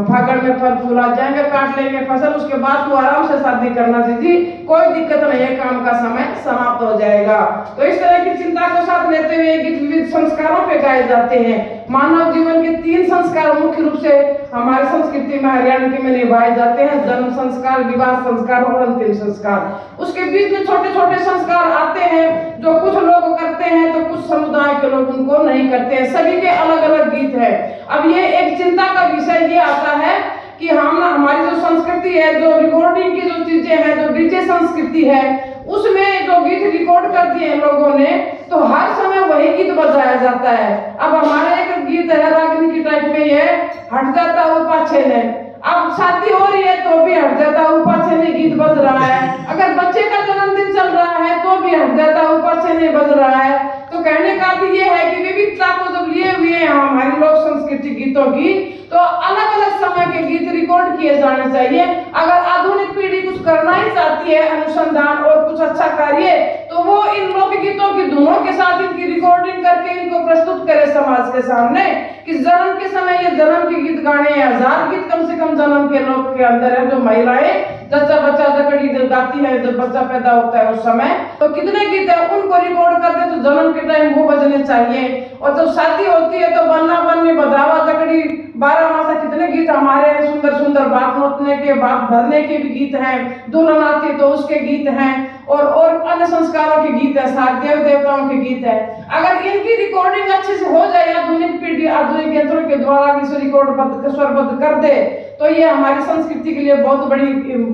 फागण में फल फूल आ जाएंगे, काट लेंगे फसल, उसके बाद तो आराम से शादी करना दीदी, कोई दिक्कत नहीं है, काम का समय समाप्त हो जाएगा। तो इस तरह की चिंता को साथ लेते हुए गीत विविध संस्कारों पे गाए जाते हैं। मानव जीवन के 3 संस्कार मुख्य रूप से हमारी संस्कृति में हरियाणा में निभाए जाते हैं: जन्म संस्कार, विवाह संस्कार और अंतिम संस्कार। उसके बीच में छोटे छोटे संस्कार आते हैं जो कुछ लोग करते हैं तो कुछ समुदाय के लोग उनको नहीं करते हैं। सभी के अलग अलग गीत है। अब ये एक चिंता का विषय ये आता है कि हमारी जो संस्कृति है, जो रिकॉर्डिंग की जो चीजें हैं, जो डीजे संस्कृति है, उसमें जो गीत रिकॉर्ड कर दिए लोगों ने, तो हर समय वही गीत बजाया जाता है। अब हमारे एक गीत है रागनी की टाइप में, ये हट जाता वो पाछे ने, अब शादी हो रही है तो भी हट जाता वो पाछे ने गीत बज रहा है, अगर बच्चे का जन्मदिन चल रहा है तो भी हट जाता वो पाछे ने बज रहा है। तो कहने का अर्थ ये है कि विविधता को जब लिए हुए हैं हमारी लोक संस्कृति गीतों की, तो अलग अलग समय के गीत रिकॉर्ड किए जाने चाहिए। अगर आधुनिक पीढ़ी कुछ करना ही चाहती है, अनुसंधान और कुछ अच्छा कार्य, तो वो इन लोक गीतों की धुनों के साथ इनकी रिकॉर्डिंग करके इनको प्रस्तुत करे समाज के सामने कि जन्म के समय ये जन्म के गीत गाने, 1000 गीत कम से कम जन्म के लोग के अंदर है। जो महिलाएं जच्चा बच्चा जकड़ी गाती है जब बच्चा पैदा होता है उस समय, तो कितने गीत है उनको रिकॉर्ड कर दे तो जन्म के टाइम वो बजने चाहिए। और जब शादी होती है तो बन्ना बन्नी बधावा जकड़ी 12 मासा कितने गीत हमारे हैं, सुंदर सुंदर बात नोतने के, बात भरने के भी गीत हैं, दुल्हन आती है तो उसके गीत हैं, और अन्य संस्कारों के गीत है, देव देवताओं के गीत है। अगर इनकी रिकॉर्डिंग अच्छे से हो जाए, आधुनिक पीढ़ी आधुनिक यंत्रों के द्वारा इसे रिकॉर्ड स्वरबद्ध कर दे, तो ये हमारी संस्कृति के लिए बहुत बड़ी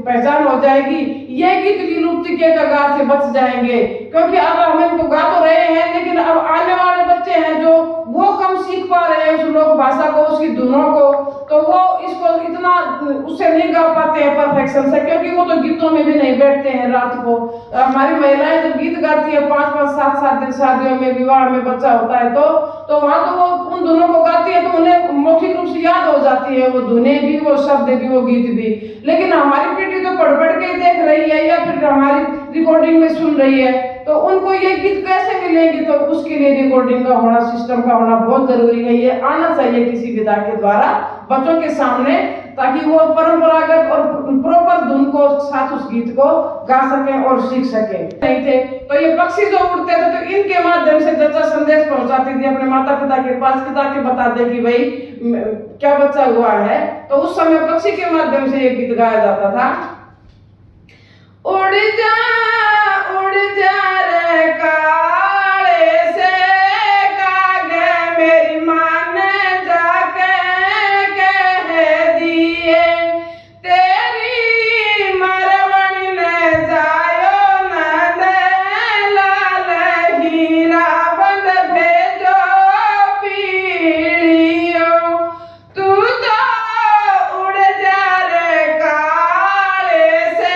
पहचान हो जाएगी। ये गीत विलुप्ति के कगार से बच जाएंगे, क्योंकि अब हम इनको गा तो रहे हैं, लेकिन अब आने वाले बच्चे हैं जो वो कम सीख पा रहे हैं उस लोक भाषा को, उसकी धुनों को, तो वो इसको इतना उससे नहीं गा पाते हैं परफेक्शन से, क्योंकि वो तो गीतों में भी नहीं बैठते हैं। रात को हमारी महिलाएं जब गीत गाती है 5-5, 7-7 दिन शादियों में, विवाह में बच्चा होता है तो वहां तो वो उन धुनों को गाती है तो उन्हें मौखिक रूप से याद हो जाती है, वो धुनें भी, वो शब्द भी, वो गीत भी। लेकिन हमारी पीढ़ी तो पढ़ पढ़ के ही देख रही है या फिर हमारी रिकॉर्डिंग में सुन रही है, तो उनको ये गीत कैसे मिलेंगे? तो उसके लिए रिकॉर्डिंग का होना, सिस्टम का होना बहुत जरूरी है। ये आना चाहिए किसी विधा के द्वारा बच्चों के सामने, ताकि वो परंपरागत और प्रॉपर धुन को साथ उस गीत को गा सके और सीख सके। नहीं थे तो ये पक्षी जो उड़ते थे तो इनके माध्यम से जच्चा संदेश पहुंचाती थी अपने माता पिता के पास कि ताकि बता दे कि भाई क्या बच्चा हुआ है। तो उस समय पक्षी के माध्यम से ये गीत गाया जाता था। उड़ जा रे काले से कागे मेरी माँ ने जाके कह दिए, तेरी मरवण ने जायो न दे लाल हीरा बंद भेजो पीड़ियो, तू तो उड़ जा रे काले से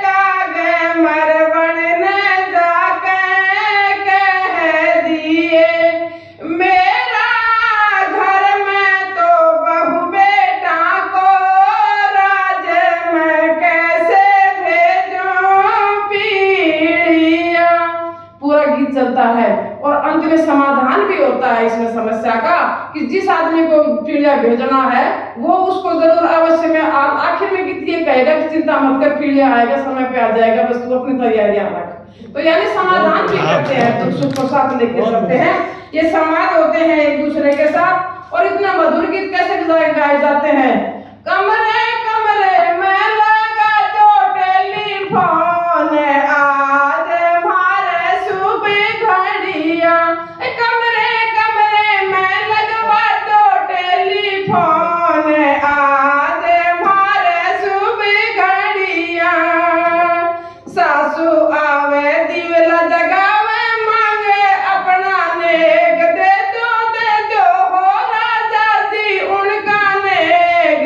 कागे मरवण ने जाके कह दिए, मेरा घर में तो बहू बेटा को राज में कैसे भेजूं पीड़िया। पूरा गीत चलता है और अंत में समाधान भी होता है इसमें समस्या का कि जिस आदमी को पीढ़िया भेजना है वो उसको जरूर अवश्य में आखिर में गीत ये कहेगा कि चिंता मत कर, पीढ़िया आएगा, समय पे आ जाएगा, बस तू अपनी तैयारियां रख। तो यानी समाधान भी करते हैं, दुख सुख को साथ लेके चलते हैं, ये संवाद होते हैं एक दूसरे के साथ। और इतना मधुर गीत कैसे गाए जाते हैं? कमरे कमरे में लगा दो टेलीफोन, आज हमारे सुबह घड़िया, कमरे कमरे में लगवा दो टेलीफोन, आज हमारे सुबह घड़िया, सासू आवे दिवला जगावे मांगे अपना नेक, दे दो हो राजा जी उनका नेक,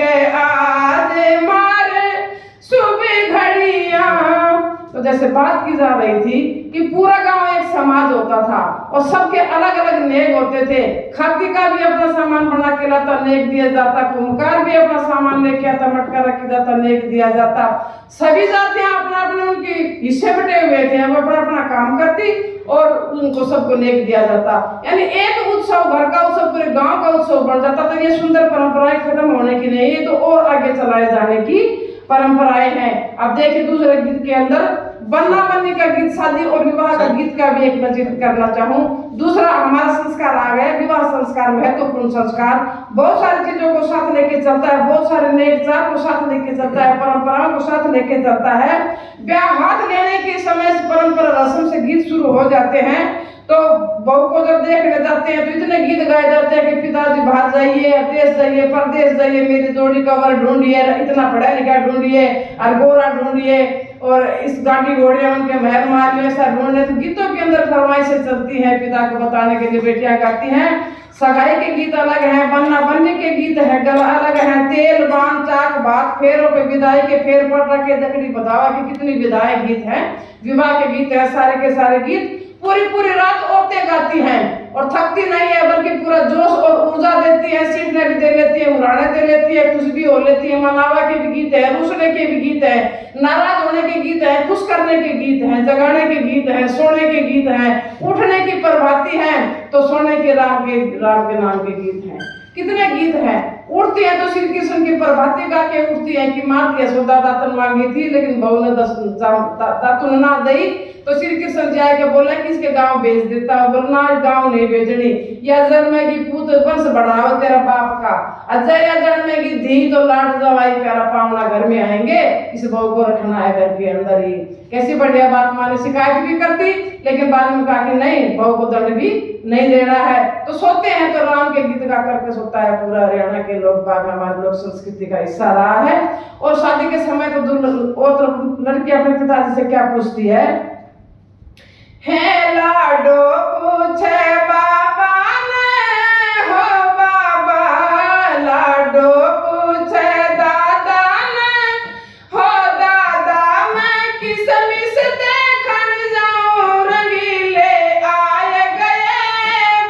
जैसे बात की जा रही थी कि पूरा गांव एक समाज होता था और सबके अलग अलग नेक होते थे। खाती का भी अपना सामान बना के लाता, नेक दिया जाता। कुम्भकार भी अपना सामान लेके आता, मटका रख जाता, नेक दिया जाता। सभी जातियां अपना अपने उनके हिस्से बटे हुए थे, वो अपना अपना काम करती और उनको सबको नेक दिया जाता। यानी एक उत्सव, घर का उत्सव पूरे गांव का उत्सव बन जाता। तो ये सुंदर परंपराएं खत्म होने की नहीं, ये तो और आगे चलाए जाने की परंपराएं हैं। अब देखिए दूसरे गीत के अंदर बन्ना बन्नी का गीत, शादी और विवाह का गीत का भी एक नजीर करना चाहूँ। दूसरा हमारा संस्कार आ गया, विवाह संस्कार, महत्वपूर्ण संस्कार। बहुत सारी चीजों को साथ लेके चलता है, बहुत सारे नेक चार को साथ लेके चलता है, परंपराओं को साथ लेके चलता है। ब्याह हाथ लेने के समय परंपरा रस्म से गीत शुरू हो जाते हैं। तो बहू को जब देखने जाते हैं तो इतने गीत गाए जाते हैं कि पिताजी बाहर जाइए, देश जाइए, परदेश जाइए, मेरी जोड़ी का वर ढूंढिए, इतना पढ़ा लिखा ढूंढिए और गोरा ढूंढिए और इस गाड़ी घोड़े उनके महल महल ऐसा ढूंढने। तो गीतों के अंदर फरमाइशें चलती हैं, पिता को बताने के लिए बेटियां गाती हैं। सगाई के गीत अलग हैं, बन्ना बन्नी के गीत है गला अलग है, तेल बान चाक बात, फेरों के विदाई के, फेर पटा के दकड़ी बतावा की कितनी विदाई गीत है, विवाह के गीत है। सारे के सारे गीत पूरी पूरी रात औरतें गाती हैं और थकती नहीं है, बल्कि पूरा जोश और ऊर्जा देती है, सीटने भी दे लेती है, उड़ाने दे लेती है, खुश भी हो लेती है। मनावा के भी गीत है, रूसने के भी गीत है, नाराज होने के गीत है, खुश करने के गीत है, जगाने के गीत है, सोने के गीत है, उठने की प्रभाती है तो सोने के राम के नाम के गीत हैं। कितने गीत हैं। उठती है तो श्री कृष्ण की प्रभाती गा के उठती है कि माँ यशोदा दातन मांगी थी लेकिन बहू ने दातुन ना दी, तो श्री कृष्ण जाए के बोला कि इसके गांव भेज देता है। बोलना गांव नहीं भेजनी, या जन्मेगी पूत वंश बढ़ाओ तेरा बाप का, अजय या जन्मेगी धी तो लाड जवाई प्यारा पावना घर में आएंगे, इस बहू को रखना है घर के अंदर ही। कैसी बढ़िया बात, माँ ने शिकायत भी कर दी लेकिन बाद में कहा कि नहीं, बहू को दंड भी नहीं देना है। तो सोते हैं तो राम के गीत गा करके सोता है पूरा हरियाणा के लोग बाग, हमारे लोक संस्कृति का हिस्सा रहा है। और शादी के समय तो लड़की अपने पिताजी से क्या पूछती है लाडो पूछे बाबा ने, हो बाबा लाडो पूछे दादा ने, हो दादा मैं किसमिस देखन जाऊं, रंगीले आए गए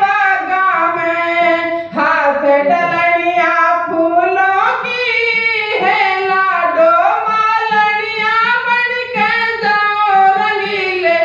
बागा में, हाथ डलनिया फूलों की है, लाडो मालनिया बन के जाओ, रंगीले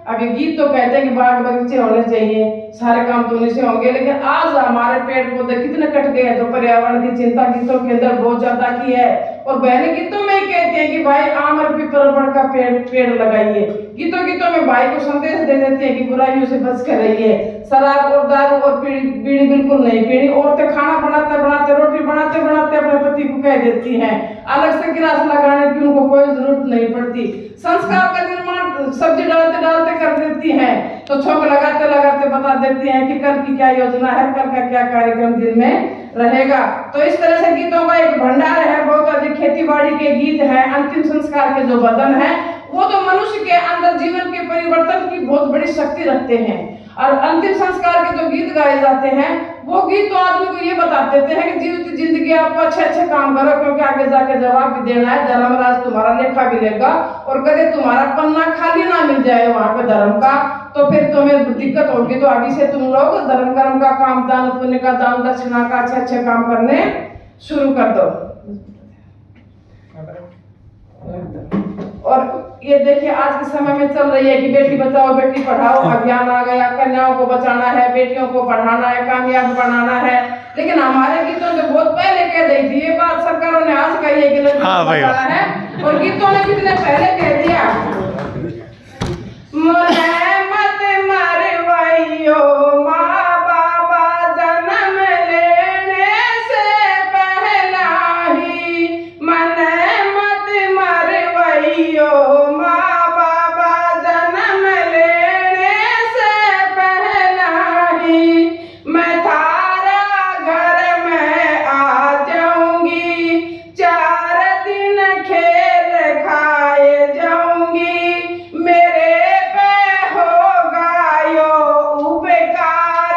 अभी गीत तो कहते हैं कि बाग बगीचे होने चाहिए, सारे काम तो उन्हीं से होंगे, लेकिन आज हमारे पेड़ पौधे कितने कट गए हैं। तो पर्यावरण की चिंता गीतों के अंदर बहुत ज्यादा की है। और बहने गीतों में ही कहते हैं कि भाई आम और पीपल बड़ का पेड़ लगाइए। गीतों में भाई को संदेश दे देते हैं कि बुराइयों से बच कर रहिए, शराब और दारू और बीड़ी बिल्कुल नहीं पीनी। औरतें खाना बनाते बनाते, रोटी बनाते बनाते अपने पति को कह देती हैं, अलग से गिलास लगाने की उनको कोई जरूरत नहीं पड़ती। संस्कार का निर्माण सब्जी डालते डालते कर देती हैं, तो छोंक लगाते लगाते बता देती हैं कि कल की क्या योजना है, कल का क्या कार्यक्रम दिन में रहेगा। तो इस तरह से गीतों का एक भंडार है, बहुत अधिक खेती बाड़ी के गीत हैं। अंतिम संस्कार के जो भजन है वो तो मनुष्य के अंदर जीवन के परिवर्तन की बहुत बड़ी शक्ति रखते हैं। और अंतिम संस्कार के जो गीत गाए जाते हैं वो गीत तो आदमी को ये बता देते हैं कि जीवित जिंदगी आपको अच्छे काम करो, क्योंकि आगे जाके जवाब भी देना है। धर्मराज तुम्हारा लेखा भी लेगा और कभी तुम्हारा पन्ना खाली ना मिल जाए वहां पे धर्म का, तो फिर तुम्हें दिक्कत होगी। तो अभी से तुम लोग धर्म कर्म का काम, दान पुण्य का, दान दक्षिणा का अच्छे काम करने शुरू कर दो। और ये देखिए आज के समय में चल रही है कि बेटी बचाओ बेटी पढ़ाओ अभियान आ गया, कन्याओं को बचाना है, बेटियों को पढ़ाना है, कामयाब बनाना है। लेकिन हमारे गीतों में बहुत पहले कह दी थी ये बात, सरकारों ने आज कही है कि लड़की को बचाना है, और गीतों ने कितने पहले कह दिया, मत मरवाइयो माँ बाबा जन्म लेने से पहला ही, मन मत मरवाइयो माँ बाबा जन्म लेने से पहला ही, मैं थारा घर में आ जाऊंगी, 4 दिन खेल खाए जाऊंगी, मेरे पे होगा यो उपकार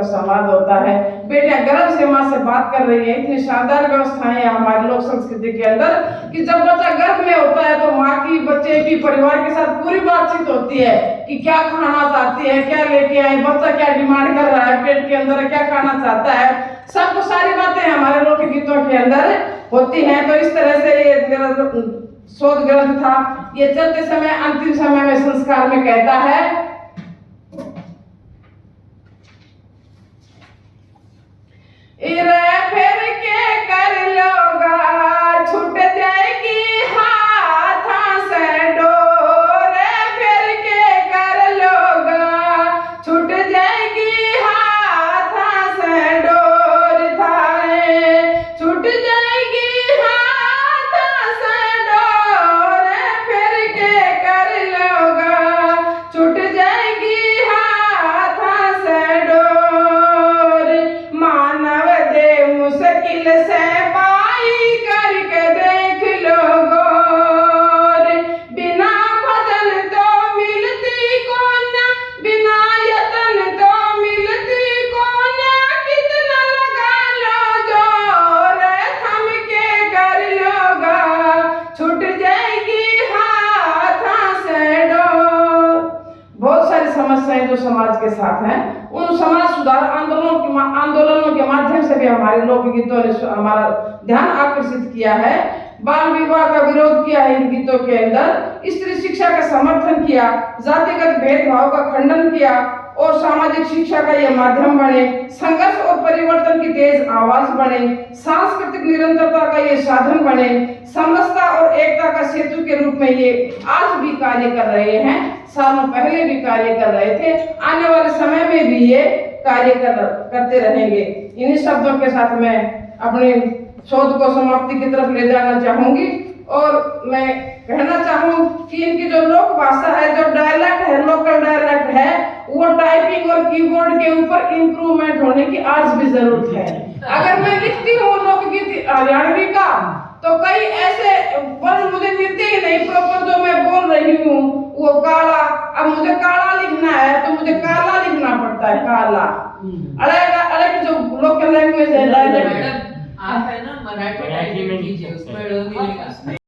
में संवाद होता है। बेटियां गर्व से माँ से बात कर रही है। इतनी शानदार व्यवस्थाएं है हमारी लोक संस्कृति के अंदर कि जब बच्चा गर्भ में होता है तो माँ की, बच्चे की, परिवार के साथ पूरी बातचीत होती है कि क्या खाना चाहती है, क्या लेके आए, बच्चा क्या डिमांड कर रहा है, पेट के अंदर क्या खाना चाहता है, सब सारी बातें हमारे लोक गीतों के अंदर होती हैं। तो इस तरह से ये मेरा शोध ग्रंथ था। ये चलते समय अंतिम समय में संस्कार में कहता है, फिर के कर लोगा छूट जाएगी हाथों से डोर, फिर के कर लोगा छूट जाएगी हाथों से डोर, थारे छूट जाएगी हाथों से डोर, फिर के कर लोगा छूट जाएगी हाथों से डोर। मानव दे मुश्किल से पाई करके देख लो गौर, बिना भजन तो मिलती कौन, बिना यतन तो मिलती कौन, कितना लगा लो जोर, थम के कर लोगा छूट जाएगी हाथों से डोर। बहुत सारी समस्याएं जो समाज के साथ हैं, उन समाज सुधार आंदोलनों के माध्यम से भी हमारे लोकगीतों ने हमारा ध्यान आकर्षित किया है। बाल विवाह का विरोध किया है इन गीतों के अंदर, स्त्री शिक्षा का समर्थन किया, जातिगत भेदभाव का खंडन किया और सामाजिक शिक्षा का यह माध्यम बने, संघर्ष और परिवर्तन की तेज आवाज बने, सांस्कृतिक निरंतरता का ये साधन बने, समरसता और एकता का सेतु के रूप में ये आज भी कार्य कर रहे हैं, सालों पहले भी कार्य कर रहे थे, आने वाले समय में भी ये कार्य करते रहेंगे। इन्हीं शब्दों के साथ मैं अपने शोध को समाप्ति की तरफ ले जाना चाहूंगी और मैं कहना चाहूँ कि इनकी जो लोक भाषा है, जो डायलेक्ट है, लोकल डायलेक्ट है, वो टाइपिंग और कीबोर्ड के ऊपर इम्प्रूवमेंट होने की आज भी जरूरत है। अगर मैं लिखती हूँ लोकगीत हरियाणवी का तो कई ऐसे वर्ण मुझे मिलते ही नहीं प्रॉपर जो मैं बोल रही हूँ, वो काला, अब मुझे काला लिखना है तो मुझे काला लिखना पड़ता है, काला। अलग जो लोकल लैंग्वेज है, आप है ना मराठी में कीजिए, उसमें